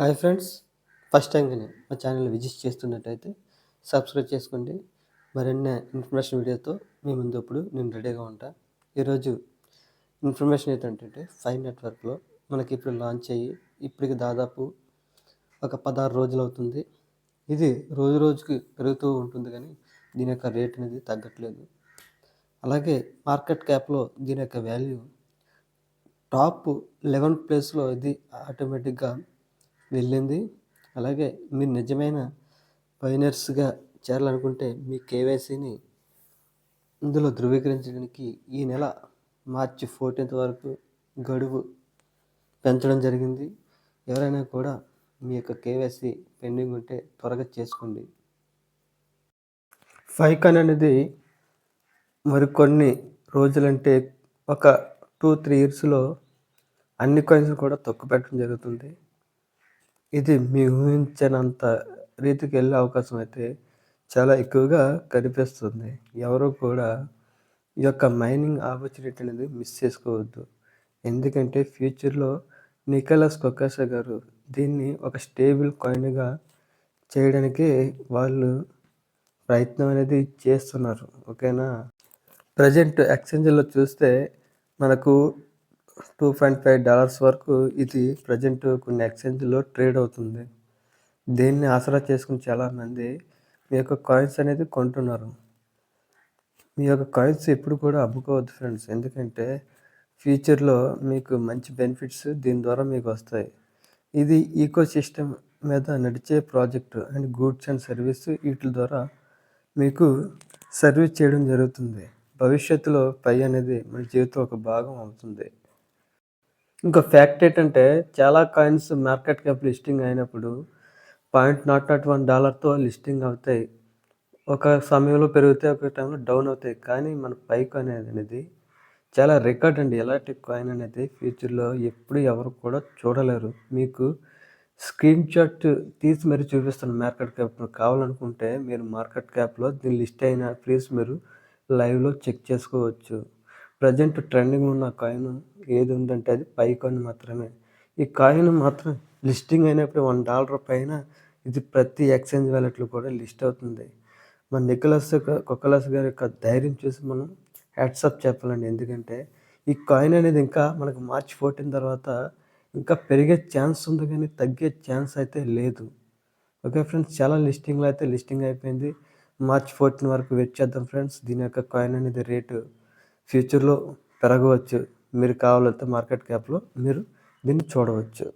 Hi friends. First time గాని మా ఛానల్‌ని విజిట్ చేస్తున్నట్టయితే సబ్స్క్రైబ్ చేసుకోండి. మరిన్ని ఇన్ఫర్మేషన్ వీడియోతో మీ ముందు ఇప్పుడు నేను రెడీగా ఉంటా. ఈరోజు ఇన్ఫర్మేషన్ ఏంటంటే 5 నెట్వర్క్‌లో మనకి ఇప్పుడు లాంచ్ అయ్యి ఇప్పటికి దాదాపు ఒక 16 రోజులు అవుతుంది. ఇది రోజు రోజుకి పెరుగుతూ ఉంటుంది కానీ దీని యొక్క రేట్ అనేది తగ్గట్లేదు. అలాగే మార్కెట్ క్యాప్‌లో దీని యొక్క వాల్యూ టాప్ 11 ప్లేస్‌లో ఇది ఆటోమేటిక్‌గా వెళ్ళింది. అలాగే మీరు నిజమైన పయనీర్స్‌గా చేరాలనుకుంటే మీ కేవైసీని ఇందులో ధృవీకరించడానికి ఈ నెల మార్చి 14థ్ వరకు గడువు పెంచడం జరిగింది. ఎవరైనా కూడా మీ యొక్క కేవైసీ పెండింగ్ ఉంటే త్వరగా చేసుకోండి. ఫైకాన్ అనేది మరికొన్ని రోజులంటే ఒక 2-3 ఇయర్స్‌లో అన్ని కాయిన్స్ కూడా తొక్కుపెట్టడం జరుగుతుంది. ఇది మీ ఊహించనంత రీతికి వెళ్ళే అవకాశం అయితే చాలా ఎక్కువగా కనిపిస్తుంది. ఎవరు కూడా ఈ యొక్క మైనింగ్ ఆపర్చునిటీ అనేది మిస్ చేసుకోవద్దు. ఎందుకంటే ఫ్యూచర్‌లో నికోలస్ కొకాషా గారు దీన్ని ఒక స్టేబుల్ కాయిన్‌గా చేయడానికి వాళ్ళు ప్రయత్నం అనేది చేస్తున్నారు. ఓకేనా? ప్రెజెంట్ ఎక్స్‌చేంజ్‌లో చూస్తే మనకు $2.5 వరకు ఇది ప్రెజెంట్ కొన్ని ఎక్స్‌చేంజ్‌లో ట్రేడ్ అవుతుంది. దీన్ని ఆసరా చేసుకొని చాలామంది మీ యొక్క కాయిన్స్ అనేది కొంటున్నారు. మీ యొక్క కాయిన్స్ ఎప్పుడు కూడా అమ్ముకోవద్దు ఫ్రెండ్స్. ఎందుకంటే ఫ్యూచర్‌లో మీకు మంచి బెనిఫిట్స్ దీని ద్వారా మీకు వస్తాయి. ఇది ఈకో సిస్టమ్ మీద నడిచే project and goods and service వీటి ద్వారా మీకు సర్వీస్ చేయడం జరుగుతుంది. భవిష్యత్తులో పై అనేది మన జీవితం ఒక భాగం అవుతుంది. ఇంకో ఫ్యాక్ట్ ఏంటంటే చాలా కాయిన్స్ మార్కెట్ క్యాప్ లిస్టింగ్ అయినప్పుడు $0.001తో లిస్టింగ్ అవుతాయి. ఒక సమయంలో పెరుగుతాయి, ఒక టైంలో డౌన్ అవుతాయి. కానీ మన పైకాన్ అనేది చాలా రికార్డ్ అండి. ఎలాంటి కాయిన్ అనేది ఫ్యూచర్‌లో ఎప్పుడు ఎవరు కూడా చూడలేరు. మీకు స్క్రీన్ షాట్ తీసి మరీ చూపిస్తాను మార్కెట్ క్యాప్. కావాలనుకుంటే మీరు మార్కెట్ క్యాప్‌లో దీని లిస్ట్ అయిన ప్లీజ్ మీరు లైవ్‌లో చెక్ చేసుకోవచ్చు. ప్రెజెంట్ ట్రెండింగ్ ఉన్న కాయిన్ ఏది ఉందంటే అది పైకాన్ మాత్రమే. ఈ కాయిన్ మాత్రం లిస్టింగ్ అయినప్పుడు $1 పైన ఇది ప్రతి ఎక్స్‌చేంజ్ వాలెట్‌లో కూడా లిస్ట్ అవుతుంది. మన నికోలస్ కొకాషా గారి యొక్క ధైర్యం చూసి మనం హ్యాట్స్ ఆఫ్ చెప్పాలండి. ఎందుకంటే ఈ కాయిన్ అనేది ఇంకా మనకు మార్చ్ 14 తర్వాత ఇంకా పెరిగే ఛాన్స్ ఉంది కానీ తగ్గే ఛాన్స్ అయితే లేదు. Okay friends. చాలా లిస్టింగ్‌లో అయితే లిస్టింగ్ అయిపోయింది. మార్చ్ 14 వరకు వెయిట్ చేద్దాం ఫ్రెండ్స్. దీని యొక్క కాయిన్ అనేది రేటు ఫ్యూచర్‌లో పెరగవచ్చు. మీరు కావాలంటే మార్కెట్ క్యాప్‌లో మీరు దీన్ని చూడవచ్చు.